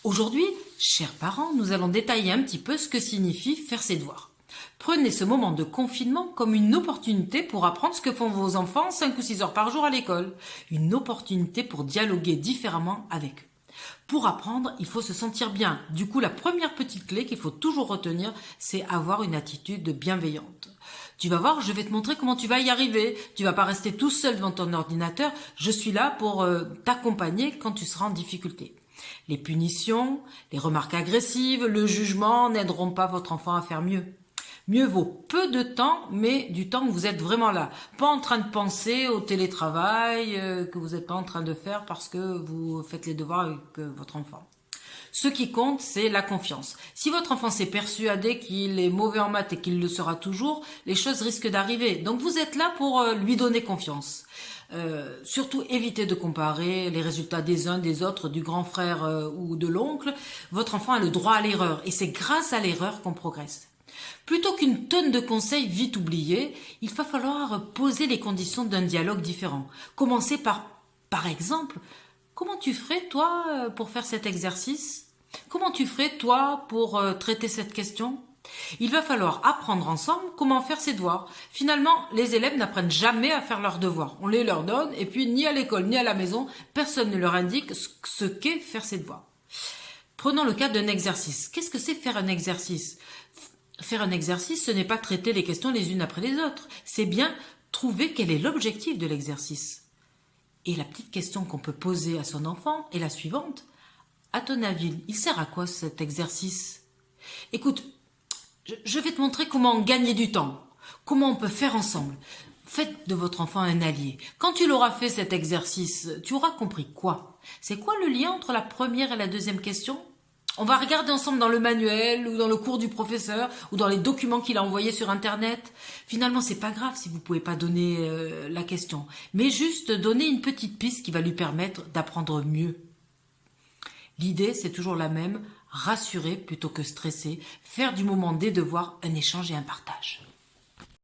Aujourd'hui, chers parents, nous allons détailler un petit peu ce que signifie faire ses devoirs. Prenez ce moment de confinement comme une opportunité pour apprendre ce que font vos enfants 5 ou 6 heures par jour à l'école. Une opportunité pour dialoguer différemment avec eux. Pour apprendre, il faut se sentir bien. Du coup, la première petite clé qu'il faut toujours retenir, c'est avoir une attitude bienveillante. Tu vas voir, je vais te montrer comment tu vas y arriver. Tu vas pas rester tout seul devant ton ordinateur. Je suis là pour t'accompagner quand tu seras en difficulté. Les punitions, les remarques agressives, le jugement n'aideront pas votre enfant à faire mieux. Mieux vaut peu de temps, mais du temps où vous êtes vraiment là. Pas en train de penser au télétravail que vous n'êtes pas en train de faire parce que vous faites les devoirs avec votre enfant. Ce qui compte, c'est la confiance. Si votre enfant s'est persuadé qu'il est mauvais en maths et qu'il le sera toujours, les choses risquent d'arriver. Donc vous êtes là pour lui donner confiance. Surtout évitez de comparer les résultats des uns des autres, du grand frère ou de l'oncle. Votre enfant a le droit à l'erreur et c'est grâce à l'erreur qu'on progresse. Plutôt qu'une tonne de conseils vite oubliés, il va falloir poser les conditions d'un dialogue différent. Commencez par exemple, comment tu ferais toi pour faire cet exercice? Comment tu ferais toi pour traiter cette question? Il va falloir apprendre ensemble comment faire ses devoirs. Finalement, les élèves n'apprennent jamais à faire leurs devoirs. On les leur donne et puis ni à l'école ni à la maison, personne ne leur indique ce qu'est faire ses devoirs. Prenons le cas d'un exercice. Qu'est-ce que c'est faire un exercice? Faire un exercice, ce n'est pas traiter les questions les unes après les autres. C'est bien trouver quel est l'objectif de l'exercice. Et la petite question qu'on peut poser à son enfant est la suivante. À ton avis, il sert à quoi cet exercice? Écoute, je vais te montrer comment gagner du temps, comment on peut faire ensemble. Faites de votre enfant un allié. Quand tu l'auras fait cet exercice, tu auras compris quoi? C'est quoi le lien entre la première et la deuxième question? On va regarder ensemble dans le manuel ou dans le cours du professeur ou dans les documents qu'il a envoyés sur Internet. Finalement, c'est pas grave si vous pouvez pas donner la question, mais juste donner une petite piste qui va lui permettre d'apprendre mieux. L'idée, c'est toujours la même, rassurer plutôt que stresser, faire du moment des devoirs un échange et un partage.